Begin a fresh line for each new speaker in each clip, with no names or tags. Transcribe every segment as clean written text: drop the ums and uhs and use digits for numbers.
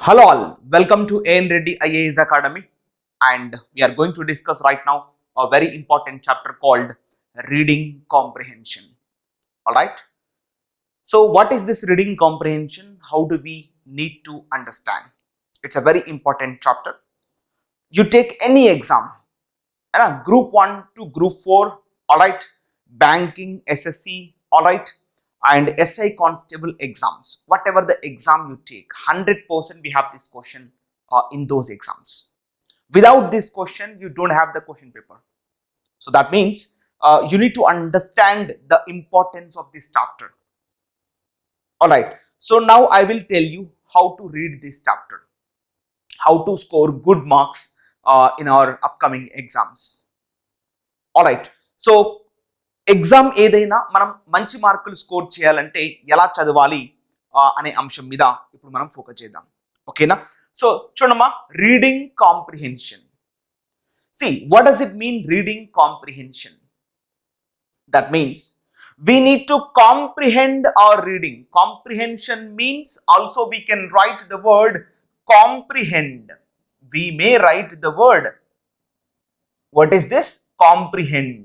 Hello all, welcome to AN Reddy IAS Academy, and we are going to discuss right now a very important chapter called reading comprehension. Alright, so what is this reading comprehension? How do we need to understand? It's a very important chapter. You take any exam, group 1 to group 4, alright, banking, SSC, alright, and SI constable exams, whatever the exam you take, 100% we have this question in those exams. Without this question, you don't have the question paper. So that means you need to understand the importance of this chapter. Alright, so now I will tell you how to read this chapter, how to score good marks in our upcoming exams. Alright, so exam ఏదైనా మనం మంచి మార్కులు score చేయాలంటే ఎలా చదవాలి అనే అంశం మీద ఇప్పుడు మనం ఫోకస్ చేద్దాం. ఓకేనా? సో చూడమ్మా, reading comprehension. See, what does it mean reading comprehension? That means we need to comprehend our reading. Comprehension means also we can write the word comprehend. We may write the word. What is this? Comprehend.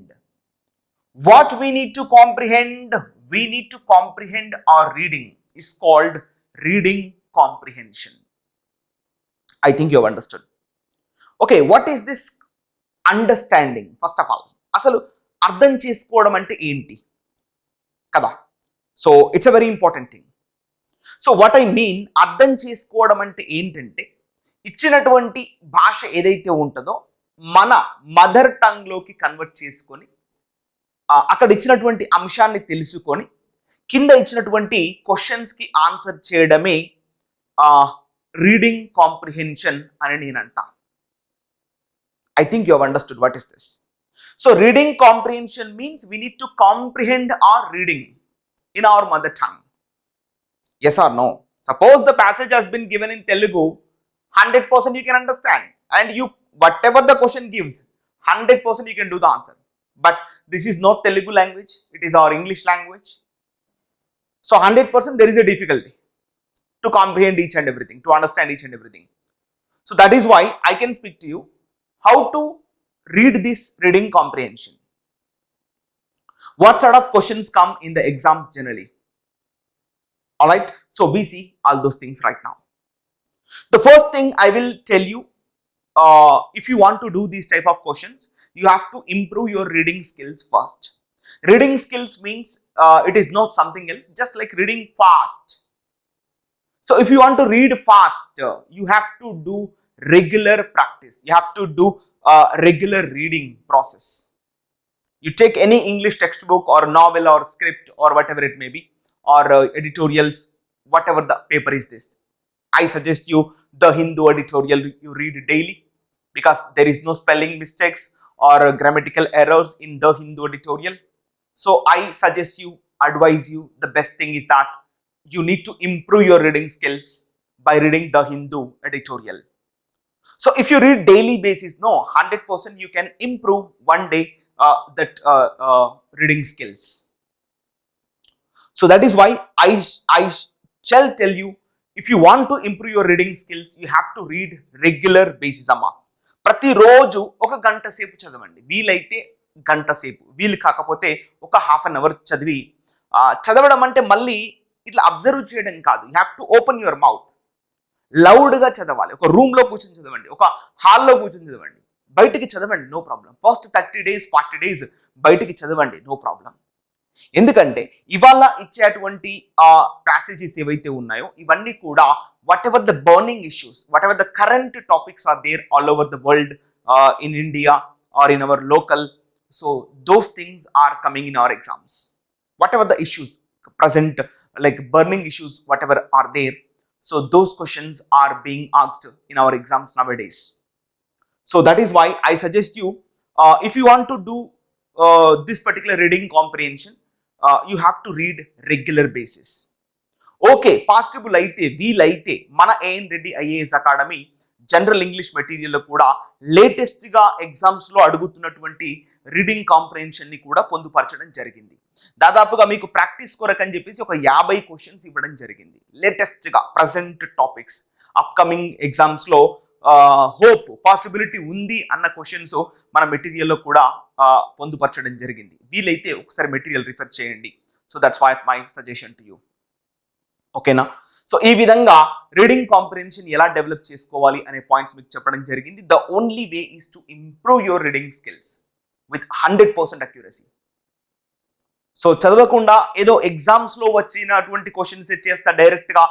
What we need to comprehend? We need to comprehend our reading is called reading comprehension. I think you have understood. Okay, what is this understanding? First of all, అసలు అర్థం చేసుకోవడం అంటే ఏంటి కదా? So it's a very important thing. So what I mean, అర్థం చేసుకోవడం అంటే ఏంటంటే ఇచ్చినటువంటి భాష ఏదైతే ఉంటుందో మన మదర్ టంగ్లోకి కన్వర్ట్ చేసుకొని అక్కడ ఇచ్చినటువంటి అంశాన్ని తెలుసుకొని కింద ఇచ్చినటువంటి క్వశ్చన్స్కి ఆన్సర్ చేయడమే రీడింగ్ కాంప్రిహెన్షన్ అని నేను అంటా. I think you have understood what is this. So reading comprehension means we need to comprehend our reading in our mother tongue. Yes or no? Suppose the passage has been given in Telugu, 100% you can understand, and you whatever the question gives, 100% you can do the answer. But this is not Telugu language, it is our English language. So 100% there is a difficulty to comprehend each and everything, to understand each and everything. So that is why I can speak to you how to read this reading comprehension. What sort of questions come in the exams generally? Alright, so we see all those things right now. The first thing I will tell you, if you want to do these type of questions, you have to improve your reading skills first. Reading skills means it is not something else, just like reading fast. So if you want to read fast, you have to do regular practice. You have to do regular reading process. You take any English textbook or novel or script or whatever it may be, or editorials, whatever the paper is this. I suggest you the Hindu editorial you read daily, because there is no spelling mistakes or grammatical errors in the Hindu editorial. So I suggest you, advise you, the best thing is that you need to improve your reading skills by reading the Hindu editorial. So if you read daily basis, no, 100% you can improve one day that reading skills. So that is why I shall tell you, if you want to improve your reading skills, you have to read regular basis amma. ప్రతిరోజు ఒక గంట సేపు చదవండి, వీలైతే గంట సేపు, వీలు కాకపోతే ఒక హాఫ్ అన్ అవర్ చదివి, చదవడం అంటే మళ్ళీ ఇట్లా అబ్జర్వ్ చేయడం కాదు. You have to open your mouth, లౌడ్గా చదవాలి. ఒక రూమ్లో కూర్చొని చదవండి, ఒక హాల్లో కూర్చొని చదవండి, బయటికి చదవండి, no problem. First 30 days 40 days బయటికి చదవండి, నో ప్రాబ్లం. ఎందుకంటే ఇవాళ ఇచ్చేటువంటి ప్యాసేజెస్ ఏవైతే ఉన్నాయో ఇవన్నీ కూడా whatever the burning issues, whatever the current topics are there all over the world, in India or in our local, so those things are coming in our exams. Whatever the issues present, like burning issues, whatever are there, so those questions are being asked in our exams nowadays. So that is why I suggest you, if you want to do this particular reading comprehension, you have to read regular basis. Okay, possible అయితే, వీలైతే మన AN Reddy IAS academy general English మెటీరియల్లో కూడా లేటెస్ట్గా ఎగ్జామ్స్లో అడుగుతున్నటువంటి reading కాంప్రిహెన్షన్ని కూడా పొందుపరచడం జరిగింది. దాదాపుగా మీకు ప్రాక్టీస్ కొరకు అని చెప్పేసి ఒక 50 క్వశ్చన్స్ ఇవ్వడం జరిగింది లేటెస్ట్గా ప్రజెంట్ టాపిక్స్. అప్కమింగ్ ఎగ్జామ్స్లో హోప్ పాసిబిలిటీ ఉంది అన్న క్వశ్చన్స్ మన మెటీరియల్లో కూడా పొందుపరచడం జరిగింది. వీలైతే ఒకసారి మెటీరియల్ రిఫర్ చేయండి. So that's what my suggestion to you. ఓకేనా? సో ఈ విధంగా రీడింగ్ కాంప్రిహెన్షన్ ఎలా డెవలప్ చేసుకోవాలి అనే పాయింట్స్ మీకు చెప్పడం జరిగింది. The only way is to improve your reading skills with 100% accuracy. So చదవకుండా ఏదో ఎగ్జామ్స్లో వచ్చినటువంటి క్వశ్చన్స్ చేస్తా డైరెక్ట్గా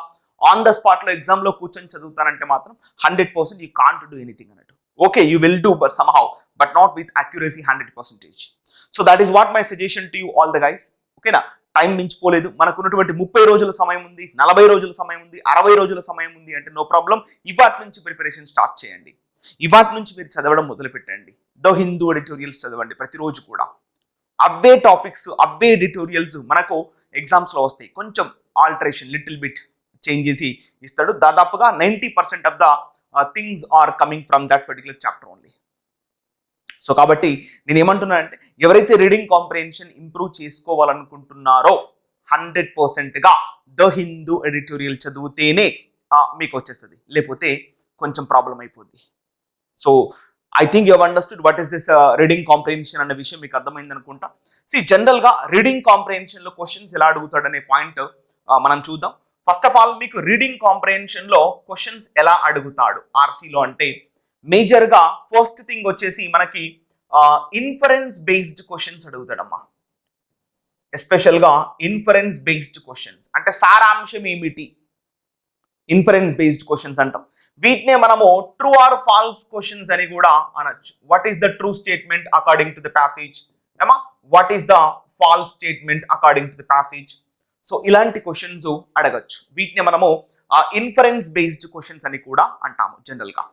ఆన్ ద స్పాట్లో ఎగ్జామ్లో కూర్చొని చదువుతానంటే మాత్రం 100% యూ కాంట్ డూ ఎనీథింగ్ అన్నట్టు. Okay, you will do but somehow, but not with accuracy 100%. So that is what my suggestion to you all the guys. ఓకేనా? టైం మించిపోలేదు. మనకున్నటువంటి 30 రోజుల సమయం ఉంది, 40 రోజుల సమయం ఉంది, 60 రోజుల సమయం ఉంది అంటే నో ప్రాబ్లం. ఇవాటి నుంచి ప్రిపరేషన్ స్టార్ట్ చేయండి. ఇవాటి నుంచి మీరు చదవడం మొదలు పెట్టండి. ద హిందూ ఎడిటోరియల్స్ చదవండి ప్రతిరోజు కూడా. అవే టాపిక్స్, అవే ఎడిటోరియల్స్ మనకు ఎగ్జామ్స్లో వస్తాయి. కొంచెం ఆల్టరేషన్, లిటిల్ బిట్ చేంజ్ చేసి ఇస్తాడు. దాదాపుగా 90% of the things are coming from that particular chapter only. So కాబట్టి నేను ఏమంటున్నానంటే, ఎవరైతే రీడింగ్ కాంప్రిహెన్షన్ ఇంప్రూవ్ చేసుకోవాలనుకుంటున్నారో 100%గా ద హిందూ ఎడిటోరియల్ చదివితేనే మీకు వచ్చేస్తుంది, లేకపోతే కొంచెం ప్రాబ్లం అయిపోద్ది. So I think you have understood what is this reading comprehension అనే విషయం మీకు అర్థమైంది అనుకుంటా. జనరల్గా రీడింగ్ కాంప్రిహెన్షన్లో క్వశ్చన్స్ ఎలా అడుగుతాడనే పాయింట్ మనం చూద్దాం. ఫస్ట్ ఆఫ్ ఆల్, మీకు రీడింగ్ కాంప్రిహెన్షన్లో క్వశ్చన్స్ ఎలా అడుగుతాడు ఆర్సీలో అంటే, మేజర్గా ఫస్ట్ థింగ్ వచ్చేసి మనకి ఇన్ఫరెన్స్ బేస్డ్ క్వశ్చన్స్ అడుగుతాడమ్మా. ఎస్పెషల్గా ఇన్ఫరెన్స్ బేస్డ్ క్వశ్చన్స్ అంటే సారాంశం ఏమిటి, ఇన్ఫరెన్స్ బేస్డ్ క్వశ్చన్స్ అంటాం. వీటినే మనము ట్రూ ఆర్ ఫాల్స్ క్వశ్చన్స్ అని కూడా అనొచ్చు. What is the true statement according to the passage, ఏమా what is the false statement according to the passage. So ఇలాంటి క్వశ్చన్స్ అడగచ్చు. వీటిని మనము ఇన్ఫరెన్స్ బేస్డ్ క్వశ్చన్స్ అని కూడా అంటాము జనరల్గా.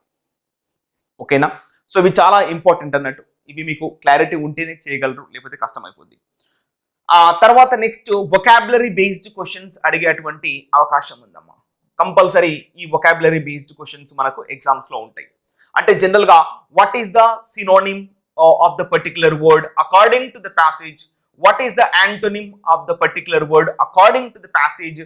ఓకేనా? సో ఇవి చాలా ఇంపార్టెంట్ అన్నట్టు. ఇవి మీకు క్లారిటీ ఉంటేనే చేయగలరు, లేకపోతే కష్టం అయిపోద్ది. తర్వాత నెక్స్ట్ వొకాబులరీ బేస్డ్ క్వశ్చన్స్ అడిగేటువంటి అవకాశం ఉందమ్మా. కంపల్సరీ ఈ వొకాబులరీ బేస్డ్ క్వశ్చన్స్ మనకు ఎగ్జామ్స్లో ఉంటాయి. అంటే జనరల్గా what is the synonym of the particular word according to the passage, what is the antonym of the particular word according to the passage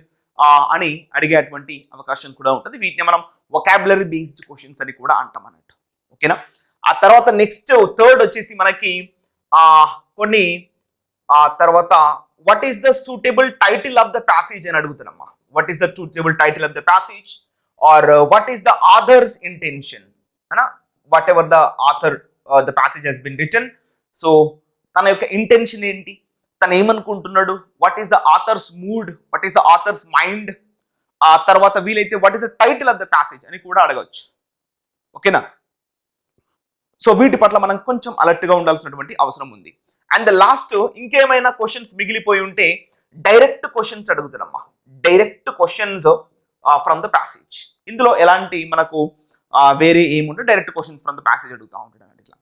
అని అడిగేటువంటి అవకాశం కూడా ఉంటుంది. వీటిని మనం వొకాబులరీ బేస్డ్ క్వశ్చన్స్ అని కూడా అంటాం అన్నట్టు. ఓకేనా? ఆ తర్వాత నెక్స్ట్ థర్డ్ వచ్చేసి మనకి కొన్ని తర్వాత what is the suitable title of the passage అని అడుగుతున్నామ్మా. What is the suitable title of the passage or what is the author's intention, అనా whatever the author the passage he's been written. So తన యొక్క intention ఏంటి, తను ఏమనుకుంటున్నాడు, what is the author's mood, what is the author's mind. ఆ తర్వాత వీలైతే what is the title of the passage అని కూడా అడగవచ్చు. ఓకేనా? సో వీటి పట్ల మనం కొంచెం అలర్ట్గా ఉండాల్సినటువంటి అవసరం ఉంది. అండ్ ద లాస్ట్, ఇంకేమైనా క్వశ్చన్స్ మిగిలిపోయి ఉంటే డైరెక్ట్ క్వశ్చన్స్ అడుగుతారమ్మా. Direct questions from the passage. ఇందులో ఎలాంటి మనకు వేరే ఏముంటే direct questions from the passage అడుగుతూ ఉంటాడు అన్నట్టు ఇట్లా.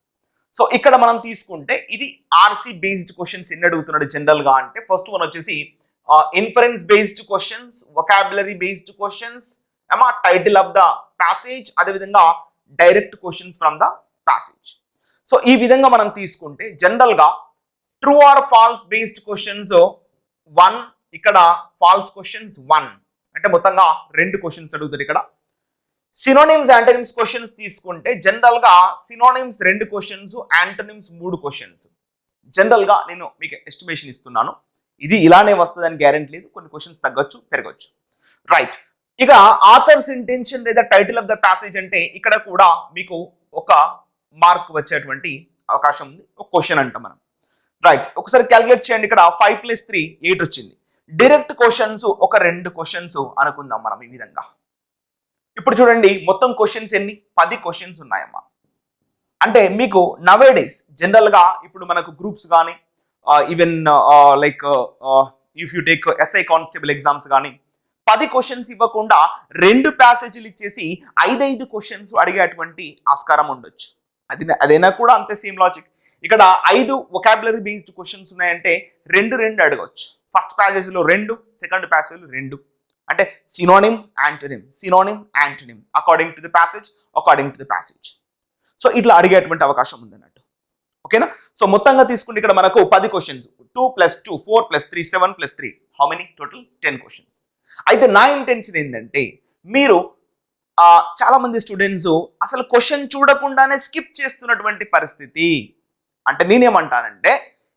సో ఇక్కడ మనం తీసుకుంటే ఇది ఆర్సీ బేస్డ్ క్వశ్చన్స్ ఎన్ని అడుగుతున్నాడు జనరల్గా అంటే, ఫస్ట్ వన్ వచ్చేసి inference based questions, vocabulary based questions, ఏమా టైటిల్ ఆఫ్ ద ప్యాసేజ్, అదేవిధంగా direct questions from the passage. So ఈ విధంగా మనం తీసుకుంటే జనరల్గా true or false based questions 1, ఇక్కడ ఫాల్స్ క్వశ్చన్స్ 1 అంటే మొత్తంగా 2 క్వశ్చన్స్ అడుగుతారు. ఇక్కడ సినోనిమ్స్ యాంటోనిమ్స్ క్వశ్చన్స్ తీసుకుంటే జనరల్గా సినోనిమ్స్ 2 క్వశ్చన్స్, యాంటోనిమ్స్ 3 క్వశ్చన్స్. జనరల్గా నేను మీకు ఎస్టిమేషన్ ఇస్తున్నాను, ఇది ఇలానే వస్తుందని గ్యారెంటీ లేదు, కొన్ని క్వశ్చన్స్ తగ్గొచ్చు పెరగచ్చు. రైట్, ఇక ఆథర్స్ ఇంటెన్షన్ లేదా టైటిల్ ఆఫ్ ద ప్యాసేజ్ అంటే ఇక్కడ కూడా మీకు ఒక మార్క్ వచ్చేటువంటి అవకాశం ఉంది, ఒక క్వశ్చన్ అంటాం మనం. రైట్, ఒకసారి క్యాలిక్యులేట్ చేయండి. ఇక్కడ 5 + 3 8 వచ్చింది. డైరెక్ట్ క్వశ్చన్స్ ఒక 2 క్వశ్చన్స్ అనుకుందాం మనం ఈ విధంగా. ఇప్పుడు చూడండి మొత్తం క్వశ్చన్స్ ఎన్ని, 10 క్వశ్చన్స్ ఉన్నాయమ్మా. అంటే మీకు నవేడేస్ జనరల్గా ఇప్పుడు మనకు గ్రూప్స్ కానీ even like if you take SI constable exams కానీ 10 క్వశ్చన్స్ ఇవ్వకుండా 2 ప్యాసేజీలు ఇచ్చేసి 5 క్వశ్చన్స్ అడిగేటువంటి ఆస్కారం ఉండొచ్చు. అదైనా కూడా అంతే సేమ్ లాజిక్. ఇక్కడ 5 వొకాబులరీ బేస్డ్ క్వశ్చన్స్ ఉన్నాయంటే 2 అడగవచ్చు. ఫస్ట్ ప్యాసేజ్లో 2, సెకండ్ ప్యాసేజ్లో 2 అంటే synonym antonym, synonym antonym according to the passage, according to the passage. So ఇట్లా అడిగేటువంటి అవకాశం ఉందన్నట్టు. ఓకేనా? సో మొత్తంగా తీసుకుంటే ఇక్కడ మనకు 10 questions, 2 + 2 4 + 3 7 + 3 how many total 10 questions. అయితే నా ఇంటెన్షన్ ఏంటంటే మీరు చాలా మంది స్టూడెంట్స్ అసలు క్వశ్చన్ చూడకుండానే స్కిప్ చేస్తున్నటువంటి పరిస్థితి. అంటే నేనేమంటానంటే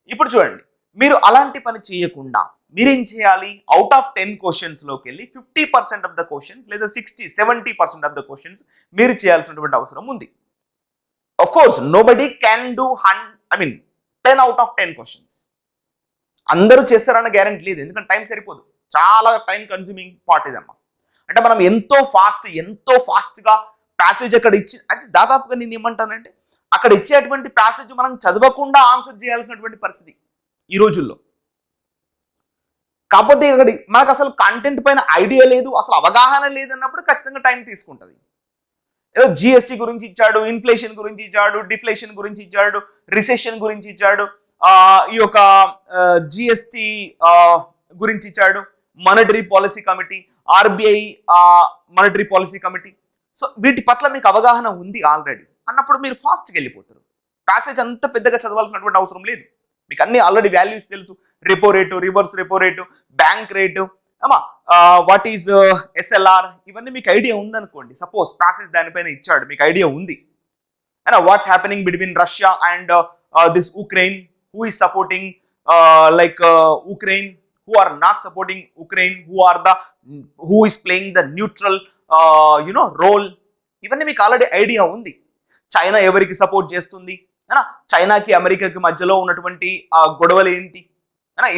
ఇప్పుడు చూడండి, మీరు అలాంటి పని చేయకుండా మీరేం చేయాలి, అవుట్ ఆఫ్ 10 క్వశ్చన్స్లోకి వెళ్ళి 50% ఆఫ్ ద క్వశ్చన్స్ లేదా 60-70% ఆఫ్ ద క్వశ్చన్స్ మీరు చేయాల్సినటువంటి అవసరం ఉంది. Of course nobody can do 10 out of 10 questions. అందరూ చేస్తారన్న గ్యారెంటీ లేదు, ఎందుకంటే టైం సరిపోదు. చాలా టైం కన్స్యూమింగ్ పార్ట్ ఇదమ్మా. అంటే మనం ఎంతో ఫాస్ట్గా ప్యాసేజ్ అక్కడ ఇచ్చి, అంటే దాదాపుగా నేను ఏమంటానంటే అక్కడ ఇచ్చేటువంటి ప్యాసేజ్ మనం చదవకుండా ఆన్సర్ చేయాల్సినటువంటి పరిస్థితి ఈ రోజుల్లో. కాకపోతే ఇక్కడ మనకు అసలు కంటెంట్ పైన ఐడియా లేదు, అసలు అవగాహన లేదన్నప్పుడు ఖచ్చితంగా టైం తీసుకుంటుంది. ఏదో జిఎస్టీ గురించి ఇచ్చాడు, ఇన్ఫ్లేషన్ గురించి ఇచ్చాడు, డిఫ్లేషన్ గురించి ఇచ్చాడు, రిసెషన్ గురించి ఇచ్చాడు, ఈ యొక్క జిఎస్టీ గురించి ఇచ్చాడు, monetary policy committee, RBI monetary policy committee. So వీటి పట్ల మీకు అవగాహన ఉంది ఆల్రెడీ అన్నప్పుడు మీరు ఫాస్ట్గా వెళ్ళిపోతారు. ప్యాసేజ్ అంత పెద్దగా చదవాల్సినటువంటి అవసరం లేదు, మీకు అన్ని ఆల్రెడీ వాల్యూస్ తెలుసు. Repo rate, reverse repo rate, bank rate, what is SLR, ఇవన్నీ మీకు ఐడియా ఉందనుకోండి. సపోజ్ ప్యాసేజ్ దానిపైన ఇచ్చాడు, మీకు ఐడియా ఉంది. What's happening between Russia and this Ukraine, who is supporting Ukraine, who are not supporting Ukraine, who is playing the neutral role. ఇవన్నీ మీకు already idea ఉంది. చైనా ఎవరికి సపోర్ట్ చేస్తుంది, చైనాకి అమెరికాకి మధ్యలో ఉన్నటువంటి గొడవలు ఏంటి,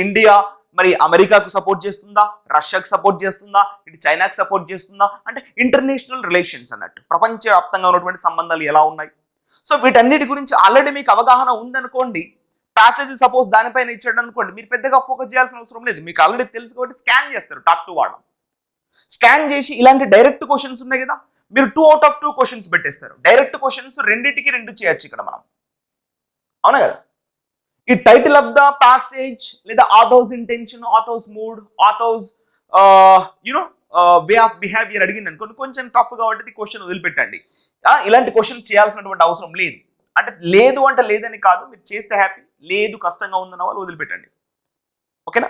ఇండియా మరి అమెరికాకు సపోర్ట్ చేస్తుందా, రష్యాకు సపోర్ట్ చేస్తుందా, ఇటు చైనాకి సపోర్ట్ చేస్తుందా, అంటే ఇంటర్నేషనల్ రిలేషన్స్ అన్నట్టు ప్రపంచవ్యాప్తంగా ఉన్నటువంటి సంబంధాలు ఎలా ఉన్నాయి. సో వీటన్నిటి గురించి ఆల్రెడీ మీకు అవగాహన ఉందనుకోండి. ప్యాసేజ్ సపోజ్ దానిపైన ఇచ్చాడు అనుకోండి, మీరు పెద్దగా ఫోకస్ చేయాల్సిన అవసరం లేదు, మీకు ఆల్రెడీ తెలుసు కాబట్టి స్కాన్ చేస్తారు. టాప్ 2 వాడడం, స్కాన్ చేసి ఇలాంటి డైరెక్ట్ క్వశ్చన్స్ ఉన్నాయి కదా, మీరు 2 out of 2 క్వశ్చన్స్ పెట్టేస్తారు. డైరెక్ట్ క్వశ్చన్స్ రెండింటికి 2 చేయొచ్చు ఇక్కడ మనం, అవునా కదా. ఈ టైటిల్ ఆఫ్ ద ప్యాసేజ్ లేదా authors intention, authors mood, authors way of behaviour అడిగింది అనుకోండి, కొంచెం టఫ్ కాబట్టి క్వశ్చన్ వదిలిపెట్టండి. ఇలాంటి క్వశ్చన్ చేయాల్సినటువంటి అవసరం లేదు. అంటే లేదు అంటే లేదని కాదు, మీరు చేస్తే హ్యాపీ, లేదు కష్టంగా ఉందన్న వాళ్ళు వదిలిపెట్టండి, ఓకేనా.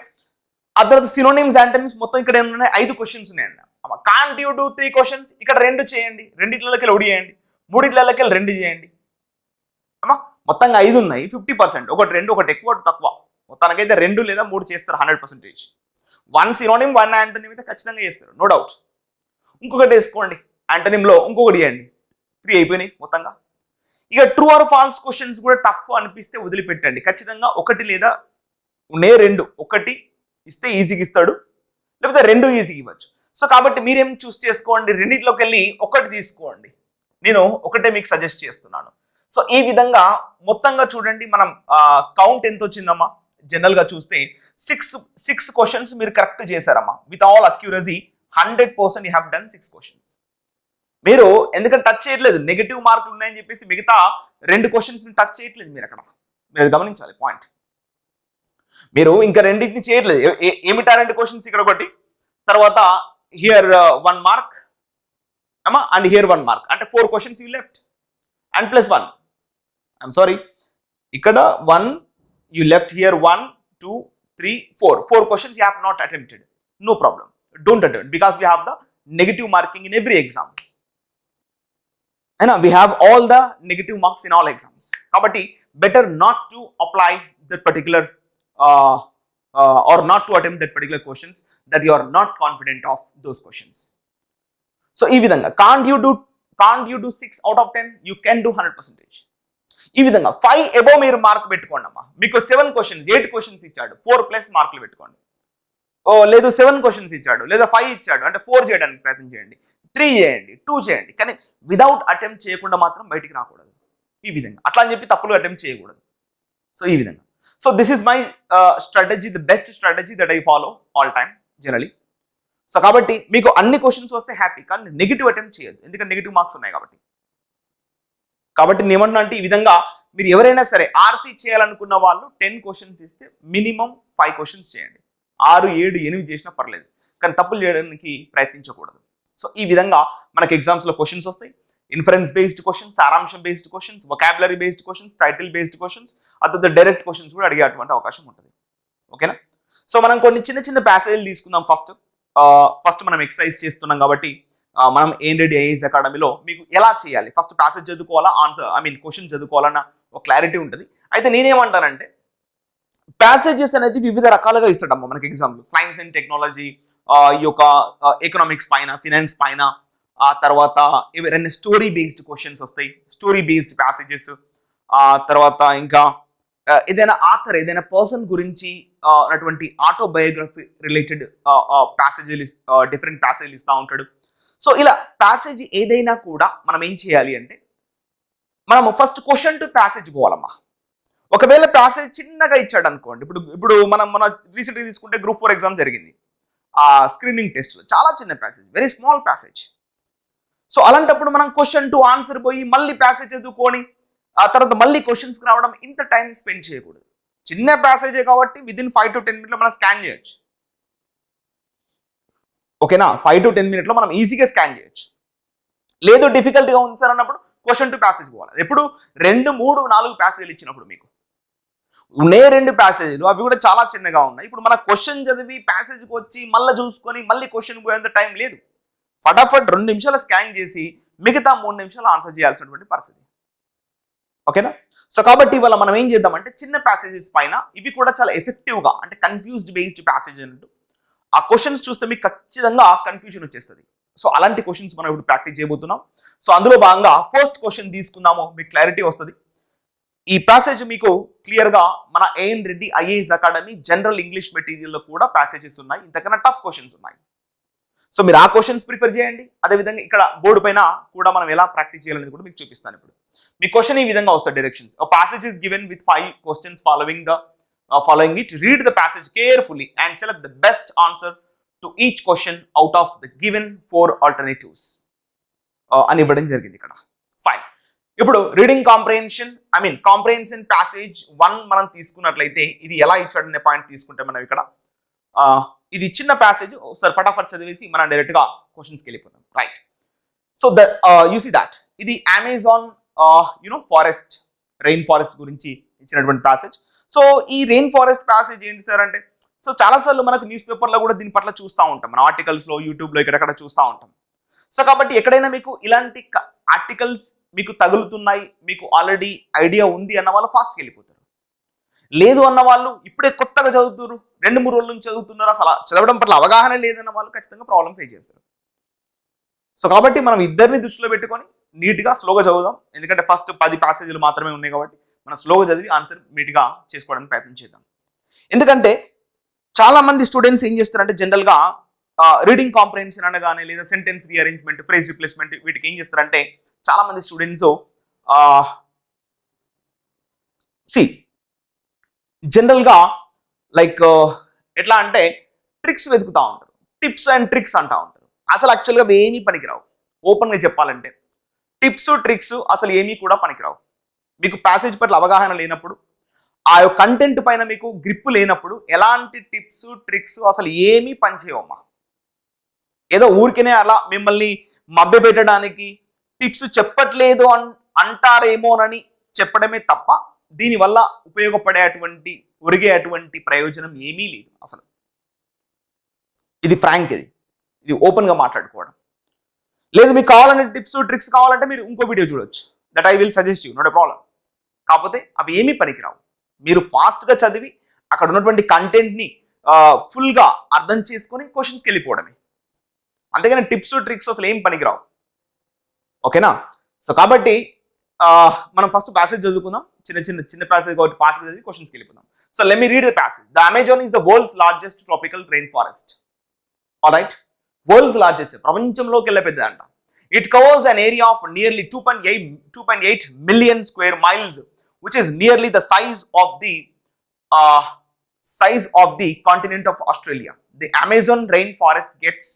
ఆ తర్వాత సినోనిమ్స్, యాంటోనిమ్స్, మొత్తం ఇక్కడ ఏమన్నా 5 క్వశ్చన్స్ ఉన్నాయండి. కాంట్ యూ డూ 3 క్వశ్చన్స్, ఇక్కడ 2 చేయండి, రెండిట్లకి 1 చేయండి, 3 2 చేయండి. మొత్తంగా 5 ఉన్నాయి, 50%, ఒకటి 2, ఒకటి ఎక్కువ, ఒకటి తక్కువ. మొత్తానికైతే 2 లేదా 3 చేస్తారు 100%. 1 సినోనిమ్ 1 యాంటోనిమ్ అయితే ఖచ్చితంగా చేస్తారు, నో డౌట్. ఇంకొకటి వేసుకోండి, యాంటోనిమ్లో ఇంకొకటి చేయండి, 3 అయిపోయినాయి మొత్తంగా. ఇక ట్రూ ఆర్ ఫాల్స్ క్వశ్చన్స్ కూడా టఫ్ అనిపిస్తే వదిలిపెట్టండి. ఖచ్చితంగా 1 లేదా 2, ఒకటి ఇస్తే ఈజీగా ఇస్తాడు, లేకపోతే 2 ఈజీగా ఇవ్వచ్చు. సో కాబట్టి మీరేం చూస్ చేసుకోండి, రెండింటిలోకి వెళ్ళి 1 తీసుకోండి. నేను ఒకటే మీకు సజెస్ట్ చేస్తున్నాను. సో ఈ విధంగా మొత్తంగా చూడండి, మనం కౌంట్ ఎంత వచ్చిందమ్మా. జనరల్గా చూస్తే 6 క్వశ్చన్స్ మీరు కరెక్ట్ చేశారమ్మా. With all accuracy 100% you have done 6 questions. మీరు ఎందుకంటే టచ్ చేయట్లేదు, నెగిటివ్ మార్కులు ఉన్నాయని చెప్పేసి మిగతా 2 క్వశ్చన్స్ని టచ్ చేయట్లేదు మీరు. అక్కడ మీరు గమనించాలి పాయింట్. మీరు ఇంకా రెండింటిని చేయట్లేదు. ఏమిటా 2 క్వశ్చన్స్, ఇక్కడ ఒకటి, తర్వాత here 1 mark and here 1 mark, అంటే 4 questions you left and +1. I'm sorry, ఇక్కడ 1 you left, here 1 2 3 4 questions you have not attempted. No problem, don't attempt, because we have the negative marking in every exam. we have all the negative marks in all exams. Kabatti better not to apply that particular or not to attempt that particular questions that you are not confident of those questions. So ee vidhanga can't you do 6 out of 10, you can do 100%. Ee vidhanga 5 above meer mark pettukondi amma. Meeku 7 questions 8 questions ichchadu, 4 plus marklu pettukondi. లేదు 7 questions ఇచ్చాడు, లేదా 5 ఇచ్చాడు అంటే 4 చేయడానికి ప్రయత్నం చేయండి, 3 చేయండి, 2 చేయండి, కానీ విదౌట్ అటెంప్ట్ చేయకుండా మాత్రం బయటికి రాకూడదు. ఈ విధంగా అట్లా అని చెప్పి తప్పులు అటెంప్ట్ చేయకూడదు. సో ఈ విధంగా, so this is my strategy, the best strategy that I follow all time generally. So కాబట్టి మీకు అన్ని క్వశ్చన్స్ వస్తే హ్యాపీ, కానీ నెగిటివ్ అటెంప్ట్ చేయొద్దు, ఎందుకంటే నెగిటివ్ మార్క్స్ ఉన్నాయి కాబట్టి నేను ఏమంటున్నా అంటే, ఈ విధంగా మీరు ఎవరైనా సరే ఆర్సీ చేయాలనుకున్న వాళ్ళు 10 క్వశ్చన్స్ ఇస్తే మినిమం 5 క్వశ్చన్స్ చేయండి. 6 7 8 చేసినా పర్లేదు, కానీ తప్పులు చేయడానికి ప్రయత్నించకూడదు. సో ఈ విధంగా మనకి ఎగ్జామ్స్లో క్వశ్చన్స్ వస్తాయి. ఇన్ఫరెన్స్ బేస్డ్ క్వశ్చన్స్, సారాంశం based questions, vocabulary based questions, title based questions, అతను డైరెక్ట్ క్వశ్చన్స్ కూడా అడిగేటువంటి అవకాశం ఉంటుంది, ఓకేనా. సో మనం కొన్ని చిన్న చిన్న ప్యాసేజ్లు తీసుకుందాం. ఫస్ట్ మనం ఎక్సర్సైజ్ చేస్తున్నాం కాబట్టి మనం ఏం రెడీ ఐఏఎస్ అకాడమీలో మీకు ఎలా చేయాలి, ఫస్ట్ ప్యాసేజ్ చదువుకోవాలా, ఆన్సర్ క్వశ్చన్ చదువుకోవాలన్న ఒక క్లారిటీ ఉంటుంది. అయితే నేనేమంటానంటే ప్యాసేజెస్ అనేది వివిధ రకాలుగా ఇస్తాడమ్మా మనకి ఎగ్జాంపుల్. సైన్స్ అండ్ టెక్నాలజీ, ఈ యొక్క ఎకనామిక్స్ పైన, ఫినాన్స్ పైన, ఆ తర్వాత ఎవరైనా స్టోరీ బేస్డ్ క్వశ్చన్స్ వస్తాయి, స్టోరీ బేస్డ్ ప్యాసేజెస్. ఆ తర్వాత ఇంకా ఏదైనా ఆథర్, ఏదైనా పర్సన్ గురించి అటువంటి ఆటోబయోగ్రఫీ రిలేటెడ్ ప్యాసేజీలు, డిఫరెంట్ ప్యాసేజీలు ఇస్తూ ఉంటాడు. సో ఇలా ప్యాసేజ్ ఏదైనా కూడా మనం ఏం చేయాలి అంటే మనము ఫస్ట్ క్వశ్చన్ టు ప్యాసేజ్ పోవాలమ్మా. ఒకవేళ ప్యాసేజ్ చిన్నగా ఇచ్చాడు అనుకోండి, ఇప్పుడు మన రీసెంట్గా తీసుకుంటే గ్రూప్ 4 ఎగ్జామ్ జరిగింది. ఆ స్క్రీనింగ్ టెస్ట్లో చాలా చిన్న passage, very small passage. So అలాంటప్పుడు మనం క్వశ్చన్ టు ఆన్సర్ పోయి మళ్ళీ ప్యాసేజ్ చదువుకొని ఆ తర్వాత మళ్ళీ క్వశ్చన్స్కి రావడం, ఇంత టైం స్పెండ్ చేయకూడదు. చిన్న ప్యాసేజే కాబట్టి విదిన్ 5 to 10 మినిట్లో మనం స్కాన్ చేయొచ్చు. ఓకేనా, 5 to 10 మినిట్లో మనం ఈజీగా స్కాన్ చేయొచ్చు. లేదు డిఫికల్ట్గా ఉంది సార్ అన్నప్పుడు క్వశ్చన్ టు ప్యాసేజ్ పోవాలి. ఎప్పుడు 2, 3, 4 ప్యాసేజీలు ఇచ్చినప్పుడు మీకు ఉండే 2 ప్యాసేజీలు అవి కూడా చాలా చిన్నగా ఉన్నాయి. ఇప్పుడు మన క్వశ్చన్ చదివి ప్యాసేజ్కి వచ్చి మళ్ళీ చూసుకొని మళ్ళీ క్వశ్చన్ పోయేంత టైం లేదు. ఫటాఫట్ 2 నిమిషాలు స్కాన్ చేసి మిగతా 3 నిమిషాలు ఆన్సర్ చేయాల్సినటువంటి పరిస్థితి. ఓకేనా. సో కాబట్టి ఇవాళ మనం ఏం చేద్దామంటే చిన్న ప్యాసేజెస్ పైన ఇవి కూడా చాలా ఎఫెక్టివ్గా, అంటే కన్ఫ్యూజ్డ్ బేస్డ్ ప్యాసేజ్ అన్నట్టు ఆ క్వశ్చన్స్ చూస్తే మీకు ఖచ్చితంగా కన్ఫ్యూజన్ వచ్చేస్తుంది. సో అలాంటి క్వశ్చన్స్ మనం ఇప్పుడు ప్రాక్టీస్ చేయబోతున్నాం. సో అందులో భాగంగా ఫస్ట్ క్వశ్చన్ తీసుకుందాము, మీకు క్లారిటీ వస్తుంది. ఈ ప్యాసేజ్ మీకు క్లియర్గా మన AN Reddy IAS academy general English మెటీరియల్లో కూడా ప్యాసేజెస్ ఉన్నాయి, ఇంతకన్నా టఫ్ క్వశ్చన్స్ ఉన్నాయి. సో మీరు ఆ క్వశ్చన్స్ ప్రిపేర్ చేయండి. అదేవిధంగా ఇక్కడ బోర్డు పైన కూడా మనం ఎలా ప్రాక్టీస్ చేయాలని కూడా మీకు చూపిస్తాను. ఇప్పుడు మీ క్వశ్చన్ ఈ విధంగా వస్తాయి directions. Passage is given with 5 questions following it. Read the passage carefully and select the best answer to each question out of the given 4 alternatives అని ఇవ్వడం జరిగింది ఇక్కడ. ఫైన్. ఇప్పుడు రీడింగ్ కాంప్రహెన్షన్ ప్యాసేజ్ 1 మనం తీసుకున్నట్లయితే ఇది ఎలా ఇచ్చాడనే పాయింట్ తీసుకుంటే మనం ఇక్కడ ఇది చిన్న ప్యాసేజ్, ఒకసారి ఫటాఫట్ చదివేసి మనం డైరెక్ట్గా క్వశ్చన్స్కి వెళ్ళిపోతాం. Right. So you see that ఇది అమెజాన్ ఫారెస్ట్, రెయిన్ ఫారెస్ట్ గురించి ఇచ్చినటువంటి ప్యాసేజ్. సో ఈ రెయిన్ ఫారెస్ట్ ప్యాసేజ్ ఏంటి సార్ అంటే, సో చాలాసార్లు మనకు న్యూస్ పేపర్లో కూడా దీని పట్ల చూస్తూ ఉంటాం, మన ఆర్టికల్స్లో, యూట్యూబ్లో ఇక్కడెక్కడ చూస్తూ ఉంటాం. సో కాబట్టి ఎక్కడైనా మీకు ఇలాంటి ఆర్టికల్స్ మీకు తగులుతున్నాయి, మీకు ఆల్రెడీ ఐడియా ఉంది అన్న వాళ్ళు ఫాస్ట్కి వెళ్ళిపోతారు. లేదు అన్న వాళ్ళు ఇప్పుడే కొత్తగా చదువుతున్నారు, 2-3 రోజుల నుంచి చదువుతున్నారు, అసలు చదవడం పట్ల అవగాహన లేదన్న వాళ్ళు ఖచ్చితంగా ప్రాబ్లం ఫేస్ చేస్తారు. సో కాబట్టి మనం ఇద్దరిని దృష్టిలో పెట్టుకొని నీట్గా స్లోగా చదువుదాం. ఎందుకంటే ఫస్ట్ 10 ప్యాసేజీలు మాత్రమే ఉన్నాయి కాబట్టి మనం స్లోగా చదివి ఆన్సర్ నీట్గా చేసుకోవడానికి ప్రయత్నం చేద్దాం. ఎందుకంటే చాలా మంది స్టూడెంట్స్ ఏం చేస్తారంటే జనరల్గా రీడింగ్ కాంప్రహెన్షన్ అనగానే, లేదా సెంటెన్స్ రీఅరేంజ్మెంట్, ఫ్రేజ్ రిప్లేస్మెంట్, వీటికి ఏం చేస్తారంటే చాలా మంది స్టూడెంట్స్ జనరల్గా లైక్ ఎట్లా అంటే ట్రిక్స్ వెతుకుతూ ఉంటారు, టిప్స్ అండ్ ట్రిక్స్ అంటూ ఉంటారు. అసలు యాక్చువల్గా అవి ఏమీ పనికిరావు. ఓపెన్గా చెప్పాలంటే టిప్స్, ట్రిక్స్ అసలు ఏమీ కూడా పనికిరావు. మీకు ప్యాసేజ్ పట్ల అవగాహన లేనప్పుడు, ఆ యొక్క కంటెంట్ పైన మీకు గ్రిప్ లేనప్పుడు ఎలాంటి టిప్స్, ట్రిక్స్ అసలు ఏమీ పనిచేయవమ్మా. ఏదో ఊరికనే అలా మిమ్మల్ని మభ్యపెట్టడానికి టిప్స్ చెప్పట్లేదు అంటారేమోనని చెప్పడమే తప్ప దీనివల్ల ఉపయోగపడేటువంటి, ఒరిగేటువంటి ప్రయోజనం ఏమీ లేదు అసలు. ఇది ఫ్రాంక్, ఇది ఓపెన్గా మాట్లాడుకోవడం. లేదు మీకు కావాలంటే టిప్స్, ట్రిక్స్ కావాలంటే మీరు ఇంకో వీడియో చూడొచ్చు, that I will suggest you, not a problem. కాకపోతే అవి ఏమీ పనికిరావు. మీరు ఫాస్ట్గా చదివి అక్కడ ఉన్నటువంటి కంటెంట్ని ఫుల్గా అర్థం చేసుకొని క్వశ్చన్స్కి వెళ్ళిపోవడమే, అంతేగాని టిప్స్, ట్రిక్స్ అసలు ఏం పనికిరావు. ఓకేనా. సో కాబట్టి మనం ఫస్ట్ ప్యాసేజ్ చదువుకుందాం. చిన్న ప్యాసేజ్ కాబట్టి ఫాస్ట్గా చదివి క్వశ్చన్స్కి వెళ్ళిపోదాం. So let me read the passage. The Amazon is the world's largest tropical rain forest. Alright, world's largest, ప్రపంచంలోకి వెళ్ళే పెద్ద అంట. It covers an area of nearly 2.8 million square miles, which is nearly the size of the continent of Australia. The Amazon rainforest gets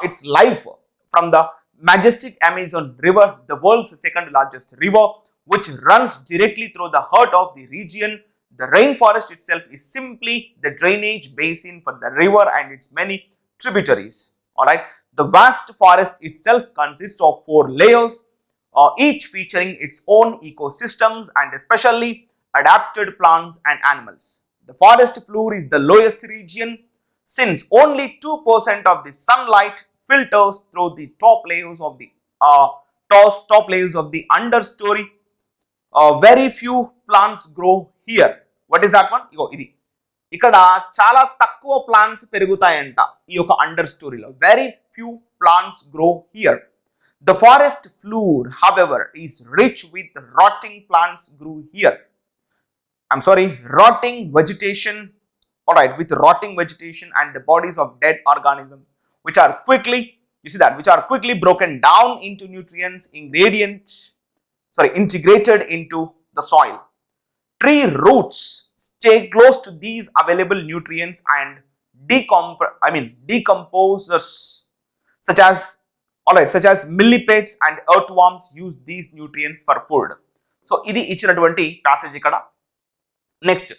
its life from the majestic Amazon River, the world's second largest river, which runs directly through the heart of the region. The rainforest itself is simply the drainage basin for the river and its many tributaries. All right. The vast forest itself consists of 4 layers, each featuring its own ecosystems and especially adapted plants and animals. The forest floor is the lowest region since only 2% of the sunlight filters through the top layers of the understory. Very few plants grow here. What is that one? ఇగో ఇది ఇక్కడ చాలా తక్కువ plants పెరుగుతాయంట ఈ యొక్క under స్టోరీలో. Very few plants grow here. The forest floor, however, is rich with rotting plants grew here. Rotting vegetation. All right, with rotting vegetation and the bodies of dead organisms, which are quickly, which are quickly broken down into nutrients, integrated into the soil. Tree roots stay close to these available nutrients and decomposers, such as millipedes and earthworms use these nutrients for food. So, ఇది ఇచ్చినటువంటి passage ఇక్కడ. Next,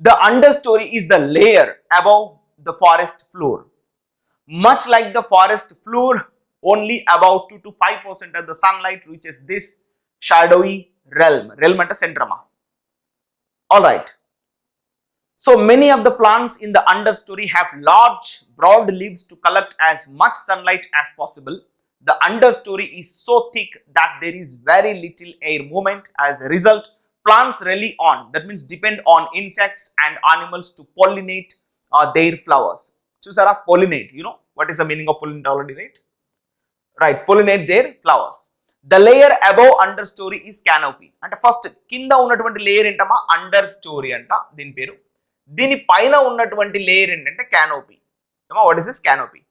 the understory is the layer above the forest floor. Much like the forest floor, only about 2 to 5% of the sunlight reaches this shadowy realm. Realm ante centrama. All right. So many of the plants in the understory have large, broad leaves to collect as much sunlight as possible. The understory is so thick that there is very little air movement. As a result, plants rely on, that means depend on insects and animals to pollinate their flowers. Chusara, pollinate. You know what is the meaning of pollinate already, right? Right, pollinate their flowers. The layer above understory is canopy. అంటే first కింద ఉన్నటువంటి layer ఏంటమ్మా అండర్స్టోరీ అంట దీని పేరు. దీని పైన ఉన్నటువంటి లేయర్ ఏంటంటే canopy. What is this canopy?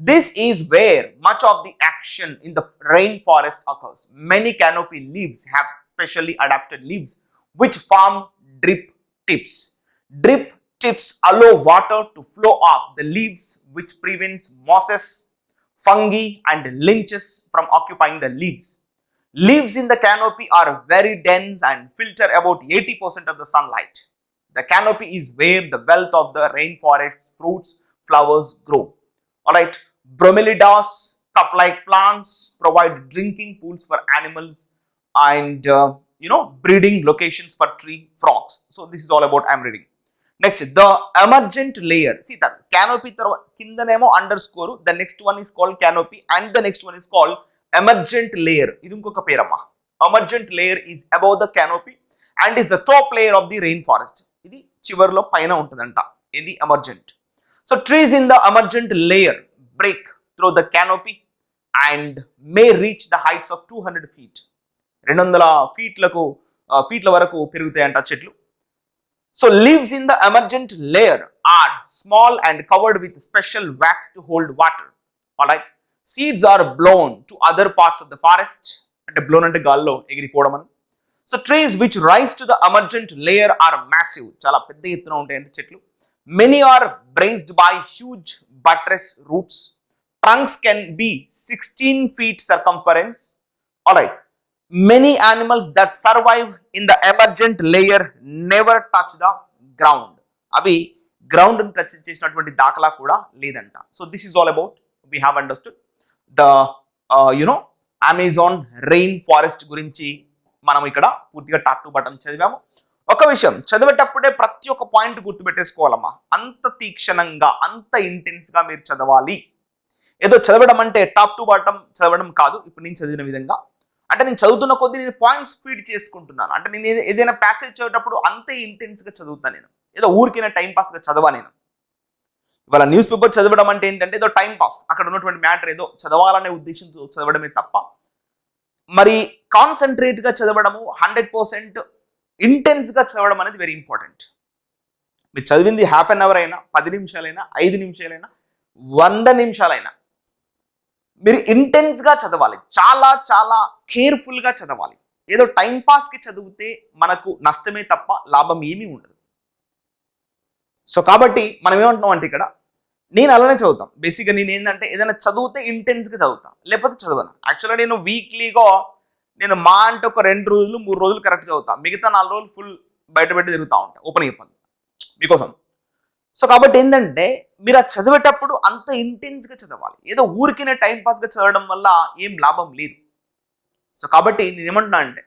This is where much of the action in the rainforest occurs. Many canopy leaves have specially adapted leaves which form drip tips. Drip tips allow water to flow off the leaves, which prevents mosses, fungi and lynches from occupying the leaves. Leaves in the canopy are very dense and filter about 80% of the sunlight. The canopy is where the wealth of the rainforest's fruits, flowers grow. Alright, bromeliads, cup-like plants provide drinking pools for animals and breeding locations for tree frogs. So this is all about I'm reading. Next, the emergent layer. See that canopy kindanemo underscore. The next one is called canopy and the next one is called emergent layer. Idu inkoka peramma. Emergent layer is above the canopy and is the top layer of the rainforest. Idi chivarlo paina untadanta. Idi emergent. So trees in the emergent layer break through the canopy and may reach the heights of 200 feet. 200 feetల వరకు పెరుగుతాయంట చెట్లు. So leaves in the emergent layer are small and covered with special wax to hold water. Alright. Seeds are blown to other parts of the forest. అంటే blown అంటే గాల్లో ఎగిరిపోవడం అని. So trees which rise to the emergent layer are massive. చాలా పెద్ద ఎత్తున ఉంటాయంట చెట్లు. Many are braced by huge buttress roots. Trunks can be 16 feet circumference. Alright. Many animals that survive in the emergent layer never touch the ground. Avi ground ni touch chesinatuvanti dakala kuda ledanta. So this is all about, we have understood the Amazon rainforest గురించి మనం ఇక్కడ పూర్తిగా top to bottom చదివాము. ఒక విషయం చదివేటప్పుడే ప్రతి ఒక్క point గుర్తుపెట్టేసుకోవాలమ్మా. అంత తీక్షణంగా అంత ఇంటెన్స్ గా మీరు చదవాలి. ఏదో చదవడం అంటే టాప్ టు బాటం చదవడం కాదు. ఇప్పుడు నేను చదివిన విధంగా అంటే నేను చదువుతున్న కొద్దీ నేను పాయింట్స్ ఫీడ్ చేసుకుంటున్నాను. అంటే నేను ఏదైనా ప్యాసేజ్ చదివేటప్పుడు అంతే ఇంటెన్స్గా చదువుతాను. నేను ఏదో ఊరికైనా టైం పాస్గా చదవా. నేను ఇవాళ న్యూస్ పేపర్ చదవడం అంటే ఏంటంటే ఏదో టైం పాస్, అక్కడ ఉన్నటువంటి మ్యాటర్ ఏదో చదవాలనే ఉద్దేశంతో చదవడమే తప్ప మరి కాన్సన్ట్రేట్గా చదవడము 100% ఇంటెన్స్గా చదవడం అనేది వెరీ ఇంపార్టెంట్. మీరు చదివింది హాఫ్ అన్ అవర్ అయినా 10 నిమిషాలైనా 5 నిమిషాలైనా 100 నిమిషాలైనా మీరు ఇంటెన్స్గా చదవాలి. చాలా చాలా కేర్ఫుల్గా చదవాలి. ఏదో టైం పాస్కి చదివితే మనకు నష్టమే తప్ప లాభం ఏమీ ఉండదు. సో కాబట్టి మనం ఏమంటున్నాం అంటే ఇక్కడ నేను అలానే చదువుతాను. బేసిక్గా నేను ఏంటంటే ఏదైనా చదివితే ఇంటెన్స్గా చదువుతాను, లేకపోతే చదవను. యాక్చువల్గా నేను వీక్లీగా నేను మా అంటే ఒక 2 రోజులు 3 రోజులు కరెక్ట్ చదువుతాను. మిగతా 4 రోజులు ఫుల్ బయట తిరుగుతూ ఉంటాను. ఓపెన్ చెప్పాలి మీకోసం. సో కాబట్టి ఏంటంటే మీరు ఆ చదివేటప్పుడు అంత ఇంటెన్స్గా చదవాలి. ఏదో ఊరికైనా టైం పాస్గా చదవడం వల్ల ఏం లాభం లేదు. సో కాబట్టి నేను ఏమంటున్నా అంటే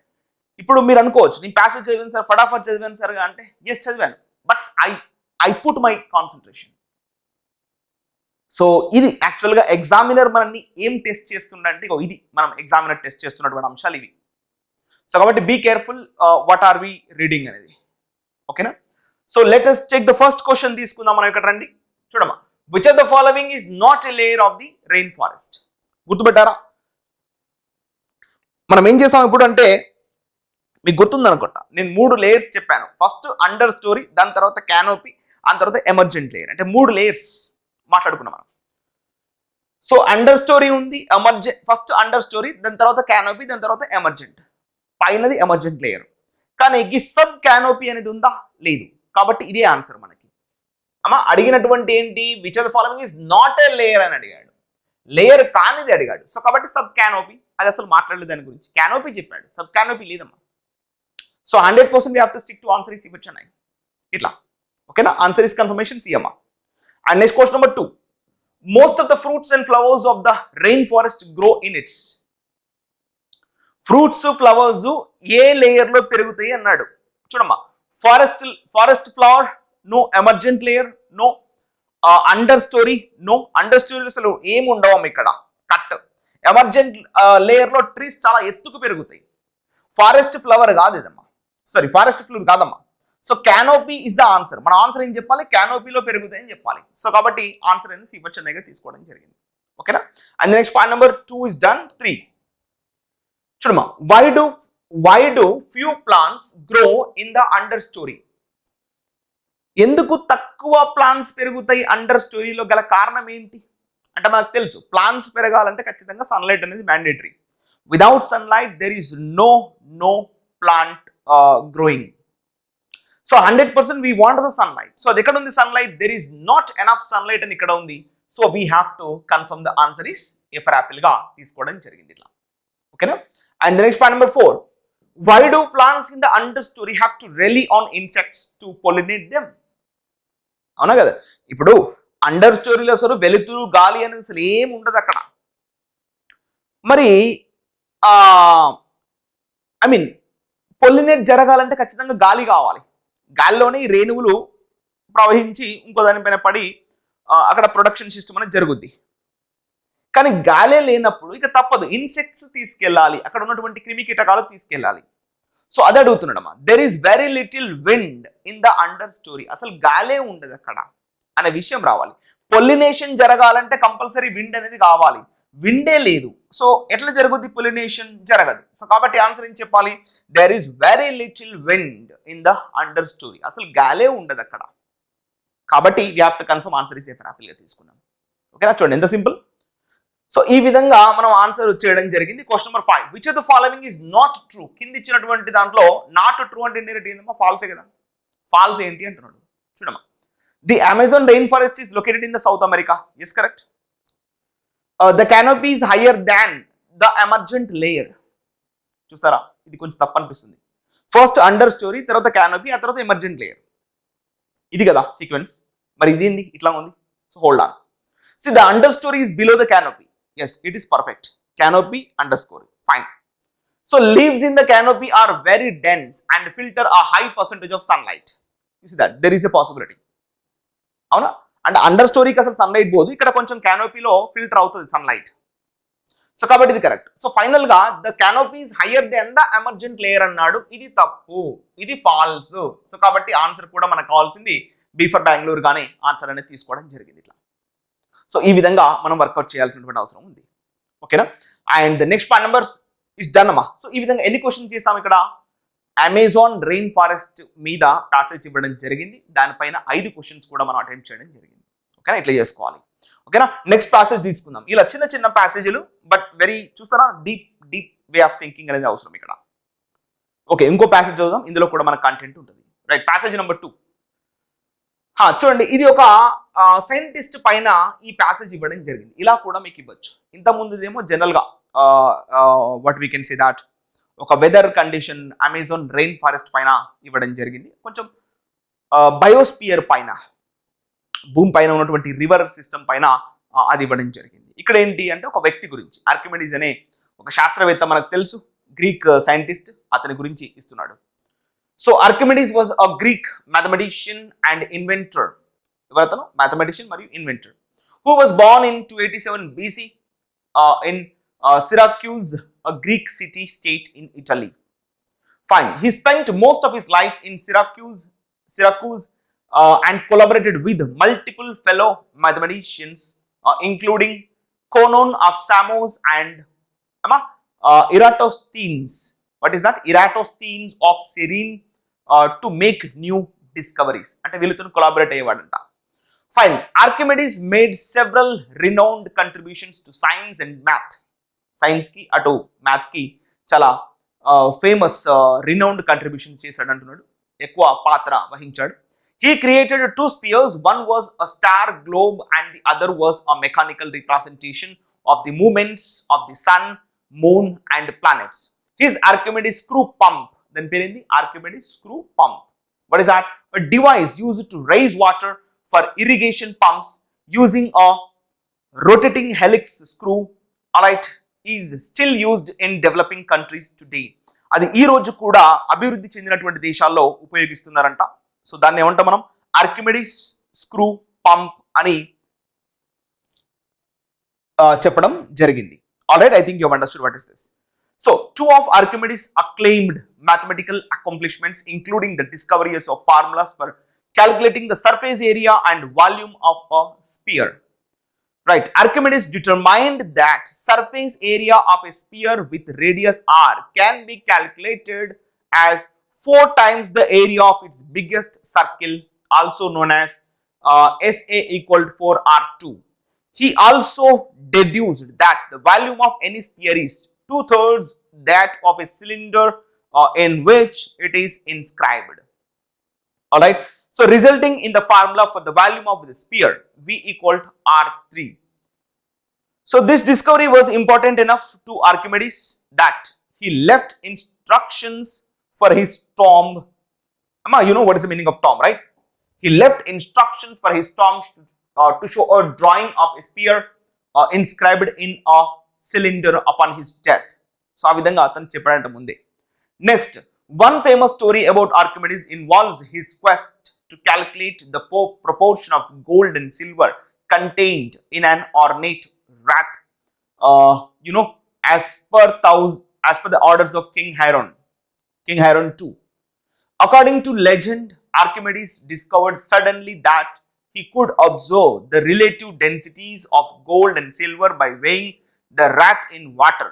ఇప్పుడు మీరు అనుకోవచ్చు నేను ప్యాసేజ్ చదివాను సార్, ఫటాఫట్ చదివాను సార్ అంటే ఎస్ చదివాను, but I put my concentration. So ఇది యాక్చువల్గా ఎగ్జామినర్ మనల్ని ఏం టెస్ట్ చేస్తుండంటే ఇది మనం ఎగ్జామినర్ టెస్ట్ చేస్తున్నటువంటి అంశాలు ఇవి. సో కాబట్టి be careful what are we reading అనేది. ఓకేనా? So let us check the first question తీసుకుందాం మనం. ఇక్కడ రండి చూడమ్మా. Which of the following is not a layer of the rain forest? గుర్తుపెట్టారా? మనం ఏం చేస్తాం ఇప్పుడు అంటే, మీకు గుర్తుందనుకుంటా, నేను 3 లేయర్స్ చెప్పాను. ఫస్ట్ అండర్ స్టోరీ, దాని తర్వాత క్యానోపీ, ఆ తర్వాత ఎమర్జెంట్ లేయర్. అంటే 3 లేయర్స్ మాట్లాడుకున్నాం మనం. సో అండర్ స్టోరీ ఉంది, ఫస్ట్ అండర్ స్టోరీ, దాని తర్వాత క్యానోపీ, దాని తర్వాత ఎమర్జెంట్, పైనది ఎమర్జెంట్ లేయర్. కానీ ఈ సబ్ క్యానోపీ అనేది ఉందా? లేదు. కాబట్టి ఇదే ఆన్సర్ మనకి. అమ్మా అడిగినటువంటి ఏంటి? Which of the following is not a layer అని అడిగాడు, లేయర్ కానిది అడిగాడు. సో కాబట్టి సబ్ క్యానోపీ, అది అసలు మాట్లాడలేదు దాని గురించి. క్యానోపీ చెప్పాడు, సబ్ క్యానోపీ లేదమ్మా. So 100% we have to stick to answer is ఇవ్వచ్చు అన్నాయి ఇట్లా. ఓకేనా? ఆన్సర్ ఇస్ కన్ఫర్మేషన్ సి అమ్మా. And next question number 2. Most of the fruits and flowers of the rain forest grow in its. Fruits flowers ఏ layer లో పెరుగుతాయి అన్నాడు. చూడమ్మా, forest flower no, emergent layer no, under story no. Under story అసలు ఏమి ఉండవమ్మా ఇక్కడ, cut. Emergent layer లో ట్రీస్ చాలా ఎత్తుకు పెరుగుతాయి. ఫారెస్ట్ ఫ్లవర్ కాదు ఇదమ్మా, సారీ ఫారెస్ట్ ఫ్లవర్ కాదమ్మా. So canopy is the answer. మన ఆన్సర్ ఏం చెప్పాలి? క్యానోపీలో పెరుగుతాయని చెప్పాలి. సో కాబట్టి ఆన్సర్ అనేది సివచ్చన్నగా తీసుకోవడం జరిగింది. ఓకేనా? And next point number 2 is done. 3 చూడమ్మా. Why do few plants grow in the under story? ఎందుకు తక్కువ ప్లాంట్స్ పెరుగుతాయి అండర్ స్టోరీలో? గల కారణం ఏంటి అంటే, మనకు తెలుసు ప్లాంట్స్ పెరగాలంటే ఖచ్చితంగా సన్లైట్ అనేది mandatory. Without sunlight there is no plant growing. So 100% we want the sunlight. So అది ఎక్కడ ఉంది sunlight? There is not enough sunlight అని ఇక్కడ ఉంది. So we have to confirm the answer is A for apple గా తీసుకోవడం జరిగింది ఇట్లా. ఓకేనా? And the next point number 4. Why do plants in the under story have to rely on insects to pollinate them? అవునా కదా? ఇప్పుడు under స్టోరీలో అసలు వెలుతురు గాలి అనేది అసలు ఏమి ఉండదు అక్కడ. మరి ఐ మీన్ పొలినేట్ జరగాలంటే ఖచ్చితంగా గాలి కావాలి. గాలిలోనే ఈ రేణువులు ప్రవహించి ఇంకో దానిపైన పడి అక్కడ ప్రొడక్షన్ సిస్టమ్ అనేది జరుగుద్ది. కానీ గాలే లేనప్పుడు ఇక తప్పదు, ఇన్సెక్ట్స్ తీసుకెళ్ళాలి, అక్కడ ఉన్నటువంటి క్రిమి కీటకాలు తీసుకెళ్ళాలి. సో అది అడుగుతున్నాడమ్మా. There is very little wind in the under story. అసలు గాలే ఉండదు అక్కడ అనే విషయం రావాలి. పొలినేషన్ జరగాలంటే కంపల్సరీ విండ్ అనేది కావాలి. విండే లేదు. సో ఎట్లా జరుగుద్ది? పొలినేషన్ జరగదు. సో కాబట్టి ఆన్సర్ ఏం చెప్పాలి? There is very little wind in the under story. అసలు గాలే ఉండదు అక్కడ. కాబట్టి we have to confirm answer is A for apple గా తీసుకున్నాం. ఓకేనా? చూడండి ఎంత సింపుల్. సో ఈ విధంగా మనం ఆన్సర్ చేయడం జరిగింది. Question number 5. Which of the following is not true? కింద ఇచ్చినటువంటి దాంట్లో నాట్ ట్రూ అంటే ఏంటమ్మా? ఫాల్సే కదా. ఫాల్స్ ఏంటి అంటున్నాడు. చూడమ్మా. The Amazon rain forest is located in the South America. Yes correct. The canopy is higher than the emergent layer. చూసారా, ఇది కొంచెం తప్పు అనిపిస్తుంది. ఫస్ట్ అండర్ స్టోరీ, తర్వాత క్యానోపీ, ఆ తర్వాత ఎమర్జెంట్ లేయర్. ఇది కదా సీక్వెన్స్. మరి ఇది ఏంది ఇట్లా ఉంది? So hold on. See, the understory is below the canopy. Yes, it is perfect. Canopy, understory. Fine. So, leaves in the canopy are very dense and filter a high percentage of sunlight. You see that? There is a possibility. Avuna? And understory ki asalu sunlight bodu. Ikkada koncham canopy lo filter avutadi sunlight. So, kabatti idi correct. So, final ga the canopy is higher than the emergent layer annadu. Idi tappu. Idi false. So, kabatti answer kuda manaku kavalsindi B for Bangalore gaane answer anedi teesukodam jarigindi itla. So ఈ విధంగా మనం work out చేయాల్సినటువంటి అవసరం ఉంది. ఓకేనా? And next point numbers is done అమ్మా. So ఈ విధంగా ఎన్ని క్వశ్చన్స్ చేస్తాం ఇక్కడ? అమెజాన్ రెయిన్ ఫారెస్ట్ మీద ప్యాసేజ్ ఇవ్వడం జరిగింది. దానిపైన 5 క్వశ్చన్స్ కూడా మనం అటెంప్ట్ చేయడం జరిగింది. ఓకేనా? ఇట్లా చేసుకోవాలి. ఓకేనా? నెక్స్ట్ ప్యాసేజ్ తీసుకుందాం. ఇలా చిన్న చిన్న ప్యాసేజీలు, బట్ వెరీ చూస్తారా డీప్ వే ఆఫ్ థింకింగ్ అనేది అవసరం ఇక్కడ. ఓకే, ఇంకో ప్యాసేజ్ చదువుదాం. ఇందులో కూడా మన కంటెంట్ ఉంటుంది. Right, passage number 2. చూడండి, ఇది ఒక సైంటిస్ట్ పైన ఈ ప్యాసేజ్ ఇవ్వడం జరిగింది. ఇలా కూడా మీకు ఇవ్వచ్చు. ఇంతకుముందుదేమో జనరల్గా what we can say that ఒక weather condition Amazon rain forest పైన ఇవ్వడం జరిగింది. కొంచెం బయోస్పియర్ పైన, భూమి పైన ఉన్నటువంటి రివర్ సిస్టమ్ పైన అది ఇవ్వడం జరిగింది. ఇక్కడ ఏంటి అంటే ఒక వ్యక్తి గురించి, ఆర్కిమిడీస్ అనే ఒక శాస్త్రవేత్త, మనకు తెలుసు, గ్రీక్ సైంటిస్ట్, అతని గురించి ఇస్తున్నాడు. So Archimedes was a Greek mathematician and inventor. ఎవరతను? మ్యాథమెటిషియన్ మరియు inventor who was born in 287 BC in Syracuse, a Greek city-state in Italy. Fine. He spent most of his life in Syracuse and collaborated with multiple fellow mathematicians, including Conon of Samos and Eratosthenes. What is that? Eratosthenes of Cyrene to make new discoveries. అంటే వీళ్ళతో collaborate అయ్యేవాడంట. Fine. Archimedes made several renowned contributions to science and math. Science ki అటు math ki చాలా famous renowned contribution చేశాడు అంటున్నాడు. ఎక్కువ పాత్ర వహించాడు. He created two spheres. One was a star globe and the other was a mechanical representation of the movements of the sun, moon and planets. His Archimedes screw pump. Then పేరేంది? Archimedes screw pump. What is that? A device used to raise water for irrigation pumps using a rotating helix screw. Alright, is still used in developing countries today. అది ఈ రోజు కూడా అభివృద్ధి చెందినటువంటి దేశాల్లో ఉపయోగిస్తున్నారంట. So దాన్ని ఏమంటాం మనం? ఆర్కిమెడిస్ స్క్రూ పంప్ అని చెప్పడం జరిగింది. Alright, I think you have understood what is this. So, two of Archimedes' acclaimed mathematical accomplishments, including the discoveries of formulas for calculating the surface area and volume of a sphere. Right, Archimedes determined that surface area of a sphere with radius r can be calculated as 4 times the area of its biggest circle, also known as SA equal to 4r2. He also deduced that the volume of any sphere is 2/3 that of a cylinder in which it is inscribed. Alright, so resulting in the formula for the volume of the sphere, V equal to R3. So this discovery was important enough to Archimedes that he left instructions for his tomb. You know what is the meaning of tomb, right? He left instructions for his tomb to show a drawing of a sphere inscribed in a cylinder upon his death. So ఆ విధంగా అతను చెప్పాడంట ముందే. Next, one famous story about Archimedes involves his quest to calculate the proportion of gold and silver contained in an ornate vat, as per the orders of King Hiron II. According to legend, Archimedes discovered suddenly that he could observe the relative densities of gold and silver by weighing the rat in water.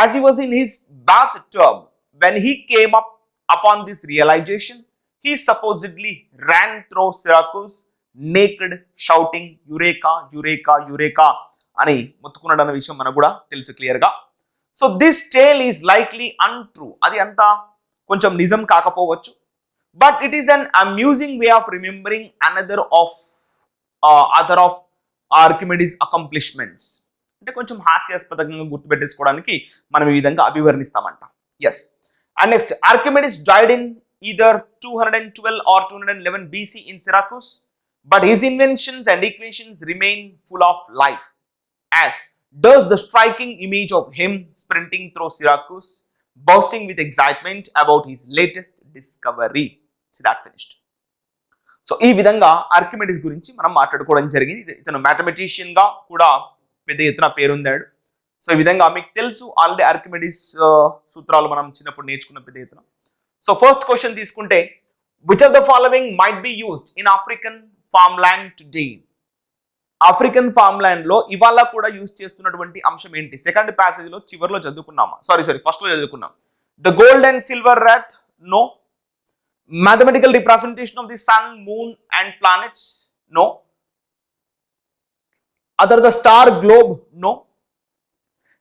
As he was in his bathtub, when he came upon this realization, he supposedly ran through Syracuse naked, shouting Eureka, Eureka, Eureka అని మొత్తుకున్నాడు అన్న విషయం మనకు కూడా తెలుసు క్లియర్గా. So this tale is likely untrue. అది అంతా కొంచెం నిజం కాకపోవచ్చు, but it is an amusing way of remembering other of Archimedes accomplishments. అంటే కొంచెం హాస్యాస్పదంగా గుర్తుపెట్టేసుకోవడానికి మనం ఈ విధంగా అభివర్ణిస్తామంట. Yes. And next, Archimedes died in either 212 or 211 BC in Syracuse, but his inventions and equations remain full of life, as does the striking image of him sprinting through Syracuse, bursting with excitement about his latest discovery. See that finished. So ఈ విధంగా Archimedes గురించి మనం మాట్లాడుకోవడం జరిగింది. ఇతను mathematician గా కూడా పెద్ద ఎత్తున పేరొందాడు. సో ఈ విధంగా మీకు తెలుసు ఆల్రెడీ ఆర్కిమెడిస్ సూత్రాలు మనం చిన్నప్పుడు నేర్చుకున్న పెద్ద ఎత్తున. సో ఫస్ట్ క్వశ్చన్ తీసుకుంటే, which of the following might be used in African farm land today? African farm land లో ఇవాళ కూడా యూజ్ చేస్తున్నటువంటి అంశం ఏంటి? సెకండ్ ప్యాసేజ్ లో చివరిలో చదువుకున్నామా? సారీ ఫస్ట్ లో చదువుకున్నాం. The gold and silver rod, no. Mathematical representation of the sun, moon and planets, no. Other the star globe, no.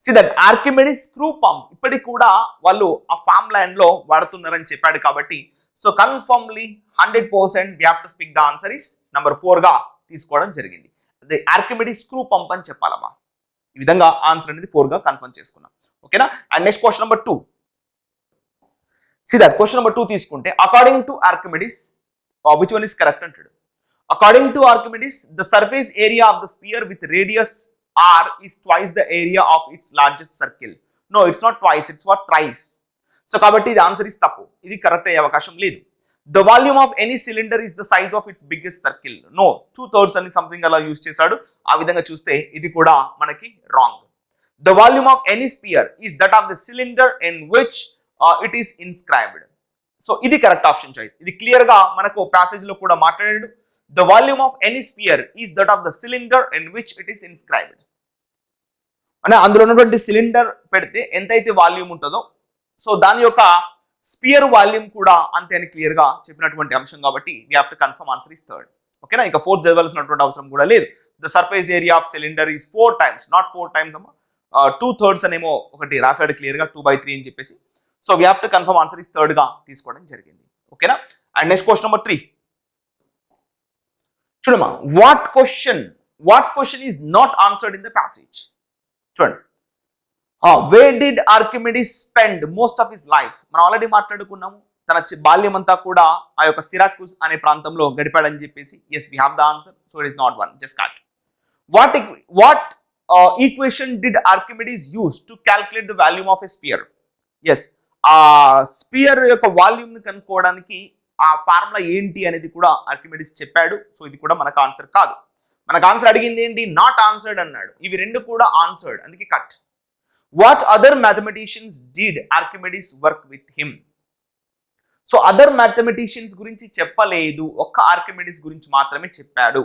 See that Archimedes screw pump ఇప్పటికి కూడా వాళ్ళు ఆ ఫార్మ్ ల్యాండ్ లో వాడుతున్నారని చెప్పాడు కాబట్టి, so కన్ఫర్మ్లీ 100% we have to speak the answer is number 4 గా తీసుకోవడం జరిగింది. అది Archimedes screw pump అని చెప్పాలమ్మా. ఈ విధంగా ఆన్సర్ అనేది 4 గా కన్ఫర్మ్ చేసుకున్నాం. ఓకేనా? And next question number 2. See that question number 2 తీసుకుంటే, according to Archimedes, which one is correct అంటాడు. According to Archimedes, the surface area of the sphere with radius r is twice the area of its largest circle. No, it's not twice, it's what? Thrice. So, kabatti the answer is tappu. Idi correct ayye avakasham ledu. The volume of any cylinder is the size of its biggest circle. No, 2/3 అని something అలా use చేశాడు. ఆ విధంగా చూస్తే ఇది కూడా మనకి wrong. The volume of any sphere is that of the cylinder in which it is inscribed. So ఇది కరెక్ట్ ఆప్షన్ చాయిస్. ఇది క్లియర్ గా మనకు ప్యాసేజ్ లో కూడా మాట్లాడాడు. The volume of any sphere is that of the cylinder in which it is inscribed. అంటే అందులో ఉన్నటువంటి సిలిండర్ పెడితే ఎంతైతే వాల్యూమ్ ఉంటుందో సో దాని యొక్క స్పియర్ వాల్యూమ్ కూడా అంతే అని క్లియర్ గా చెప్పినటువంటి అంశం కాబట్టి we have to confirm answer is third. ఓకేనా, ఇంకా ఫోర్త్ చదవాల్సినటువంటి అవసరం కూడా లేదు. The surface area of cylinder is 4 times, not 4 times అమ్మా, 2/3 అనేమో ఒకటి రాశాడు క్లియర్ గా, 2/3 అని చెప్పేసి. So we have to confirm answer is third గా తీసుకోవడం జరిగింది. ఓకేనా. అండ్ నెక్స్ట్ క్వశ్చన్ నెంబర్ 3 చూడమ్మా. What question is not answered in the passage? చూడండి. Where did Archimedes spend most of his life? మనం ఆల్రెడీ మాట్లాడుకున్నాము, తన బాల్యం అంతా కూడా ఆ యొక్క సిరాకుస్ అనే ప్రాంతంలో గడిపాడని చెప్పేసి. Yes, we have the answer. So it is not one, just cut. What equation did Archimedes use to calculate the volume of a sphere? Yes, ఆ స్పియర్ యొక్క వాల్యూమ్ ని కనుక్కోవడానికి ఆ ఫార్ములా ఏంటి అనేది కూడా ఆర్కిమిడీస్ చెప్పాడు. సో ఇది కూడా మనకు ఆన్సర్ కాదు. మనకు ఆన్సర్ అడిగింది ఏంటి? నాట్ ఆన్సర్డ్ అన్నాడు. ఇవి రెండు కూడా ఆన్సర్డ్, అందుకే cut. What other mathematicians did Archimedes work with him? So other mathematicians గురించి చెప్పలేదు, ఒక్క ఆర్కిమిడీస్ గురించి మాత్రమే చెప్పాడు.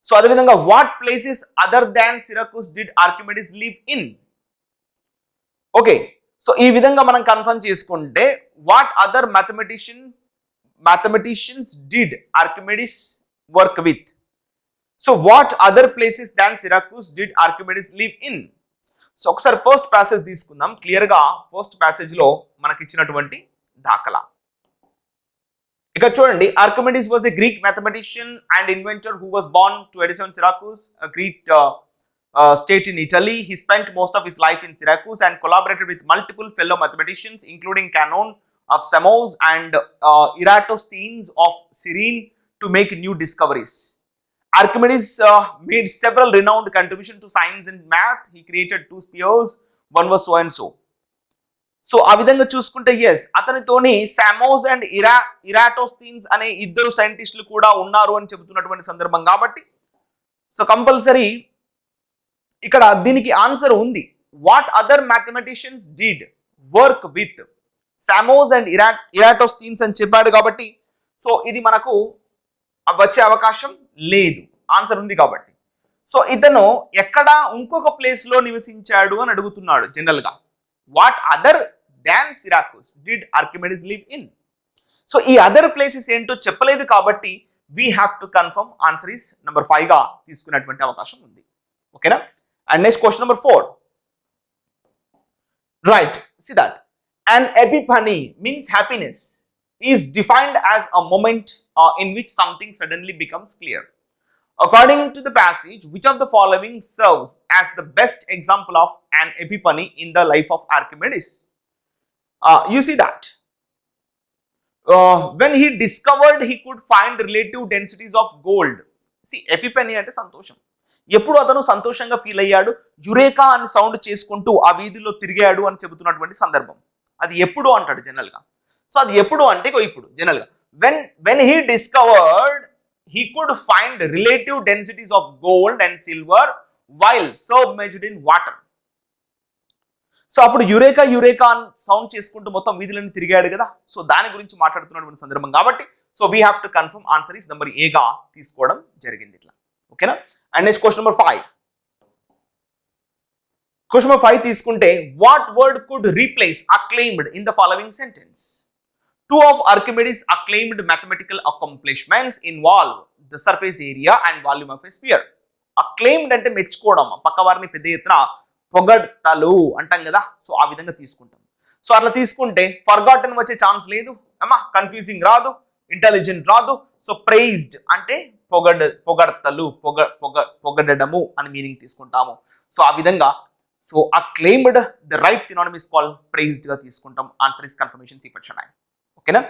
సో అదేవిధంగా what places other than Syracuse did Archimedes live in? Okay, so ఈ విధంగా మనం కన్ఫర్మ్ చేసుకుంటే what other mathematicians did Archimedes work with? So what other places than Syracuse did Archimedes live in? So ఒకసారి first passage తీసుకుందాం. Clear గా first passage లో మనకి ఇచ్చినటువంటి దాఖలా ఇక్కడ చూడండి. Archimedes was a Greek mathematician and inventor who was born to Edison, Syracuse, a Greek state in Italy. He spent most of his life in Syracuse and collaborated with multiple fellow mathematicians, including Canon of Samos and Eratosthenes of Cyrene, to make new discoveries. Archimedes made several renowned contributions to science and math. He created 2 spheres. One was so and so. So ఆ విధంగా చూసుకుంటే yes, అతనితోని సామోస్ and ఇరాటోస్థీన్స్ అనే ఇద్దరు సైంటిస్టులు కూడా ఉన్నారు అని చెబుతున్నటువంటి సందర్భం కాబట్టి సో కంపల్సరీ ఇక్కడ దీనికి ఆన్సర్ ఉంది. What other mathematicians did work with Samos and Eratosthenes అని చెప్పాడు కాబట్టి సో ఇది మనకు వచ్చే అవకాశం లేదు, ఆన్సర్ ఉంది కాబట్టి. సో ఇతను ఎక్కడ ఇంకొక ప్లేస్ లో నివసించాడు అని అడుగుతున్నాడు జనరల్ గా. What other than Syracuse did Archimedes live in? So ఈ అదర్ ప్లేసెస్ ఏంటో చెప్పలేదు కాబట్టి we have to confirm answer is number 5 గా తీసుకునేటువంటి అవకాశం ఉంది. ఓకేనా. And next question number 4 right. See that an epiphany means happiness is defined as a moment in which something suddenly becomes clear. According to the passage, which of the following serves as the best example of an epiphany in the life of Archimedes? You see that when he discovered he could find relative densities of gold. See, epiphany ante సంతోషం. ఎప్పుడు అతను సంతోషంగా feel అయ్యాడు, Eureka అని sound చేసుకుంటూ ఆ వీధిలో తిరిగాడు అని చెబుతున్నటువంటి సందర్భం. అది ఎప్పుడు అంటాడు జనరల్ గా. సో అది ఎప్పుడు అంటే ఇప్పుడు జనరల్ గా when he discovered he could find relative densities of gold and silver while submerged in water. So అప్పుడు యురేకా అని సౌండ్ చేసుకుంటూ మొత్తం వీధులను తిరిగాడు కదా. సో దాని గురించి మాట్లాడుతున్నటువంటి సందర్భం కాబట్టి so we have to confirm answer is number A గా తీసుకోవడం జరిగింది ఇట్లా. ఓకేనా. And next question number 5. Question number 5 తీసుకుంటే what word could replace acclaimed in the following sentence? 2 of Archimedes' acclaimed mathematical accomplishments involve the surface area and volume of a sphere. Acclaimed అంటే మెచ్చుకోవడం, పక్కవారిని పెద్ద ఎత్తున పొగడ్తలు అంటాం కదా. సో ఆ విధంగా తీసుకుంటాం. సో అట్లా తీసుకుంటే ఫర్గాటన్ వచ్చే ఛాన్స్ లేదు అమ్మా, కన్ఫ్యూజింగ్ రాదు, ఇంటెలిజెంట్ రాదు. సో ప్రైజ్డ్ అంటే పొగడ్తలు, పొగడము అని మీనింగ్ తీసుకుంటాము. సో ఆ విధంగా so acclaimed, the right synonym is called praised గా తీసుకుంటాం. ఆన్సర్ ఇస్ కన్ఫర్మేషన్ సి ఫర్ 9. ఓకేనా.